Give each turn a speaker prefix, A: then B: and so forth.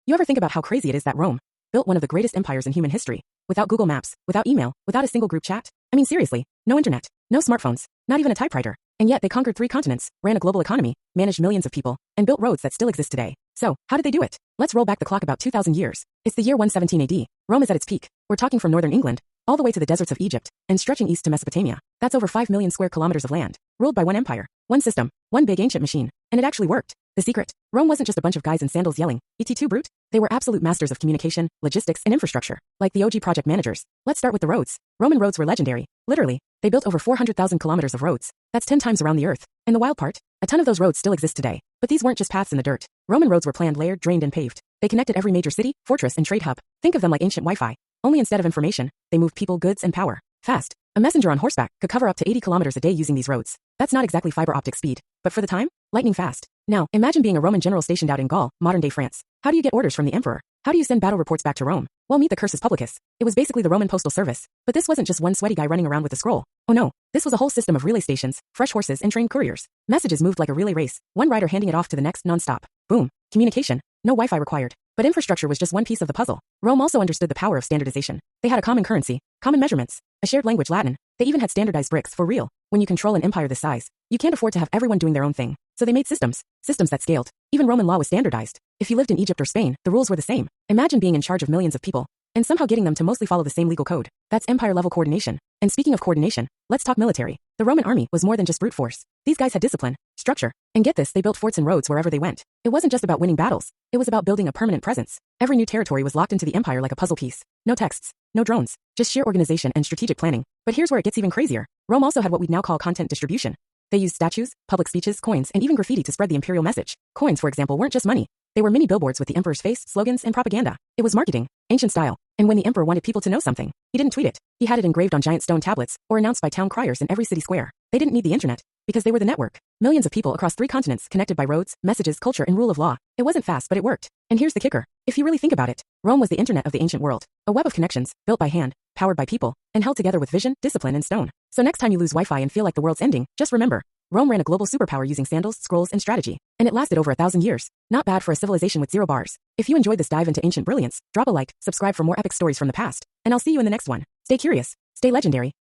A: You ever think about how crazy it is that Rome built one of the greatest empires in human history, without Google Maps, without email, without a single group chat? I mean, seriously, no internet, no smartphones, not even a typewriter. And yet they conquered 3 continents, ran a global economy, managed millions of people, and built roads that still exist today. So, how did they do it? Let's roll back the clock about 2,000 years. It's the year 117 AD. Rome is at its peak. We're talking from northern England, all the way to the deserts of Egypt, and stretching east to Mesopotamia. That's over 5 million square kilometers of land, ruled by one empire, one system, one big ancient machine. And it actually worked. The secret? Rome wasn't just a bunch of guys in sandals yelling, "Et tu, brute?" They were absolute masters of communication, logistics, and infrastructure, like the OG project managers. Let's start with the roads. Roman roads were legendary. Literally, they built over 400,000 kilometers of roads. That's 10 times around the earth. And the wild part? A ton of those roads still exist today. But these weren't just paths in the dirt. Roman roads were planned, layered, drained, and paved. They connected every major city, fortress, and trade hub. Think of them like ancient Wi-Fi. Only instead of information, they moved people, goods, and power. Fast. A messenger on horseback could cover up to 80 kilometers a day using these roads. That's not exactly fiber optic speed, but for the time, lightning fast. Now, imagine being a Roman general stationed out in Gaul, modern-day France. How do you get orders from the emperor? How do you send battle reports back to Rome? Well, meet the Cursus Publicus. It was basically the Roman postal service. But this wasn't just one sweaty guy running around with a scroll. Oh no, this was a whole system of relay stations, fresh horses, and trained couriers. Messages moved like a relay race, one rider handing it off to the next non-stop. Boom. Communication. No Wi-Fi required. But infrastructure was just one piece of the puzzle. Rome also understood the power of standardization. They had a common currency, common measurements, a shared language, Latin. They even had standardized bricks, for real. When you control an empire this size, you can't afford to have everyone doing their own thing. So they made systems that scaled. Even Roman law was standardized. If you lived in Egypt or Spain, the rules were the same. Imagine being in charge of millions of people, and somehow getting them to mostly follow the same legal code. That's empire-level coordination. And speaking of coordination, let's talk military. The Roman army was more than just brute force. These guys had discipline, structure, and get this, they built forts and roads wherever they went. It wasn't just about winning battles. It was about building a permanent presence. Every new territory was locked into the empire like a puzzle piece. No texts, no drones, just sheer organization and strategic planning. But here's where it gets even crazier. Rome also had what we'd now call content distribution. They used statues, public speeches, coins, and even graffiti to spread the imperial message. Coins, for example, weren't just money. They were mini billboards with the emperor's face, slogans, and propaganda. It was marketing, ancient style. And when the emperor wanted people to know something, he didn't tweet it. He had it engraved on giant stone tablets or announced by town criers in every city square. They didn't need the internet because they were the network. Millions of people across 3 continents connected by roads, messages, culture, and rule of law. It wasn't fast, but it worked. And here's the kicker. If you really think about it, Rome was the internet of the ancient world. A web of connections, built by hand, powered by people, and held together with vision, discipline, and stone. So next time you lose Wi-Fi and feel like the world's ending, just remember, Rome ran a global superpower using sandals, scrolls, and strategy. And it lasted over 1,000 years. Not bad for a civilization with 0 bars. If you enjoyed this dive into ancient brilliance, drop a like, subscribe for more epic stories from the past, and I'll see you in the next one. Stay curious, stay legendary.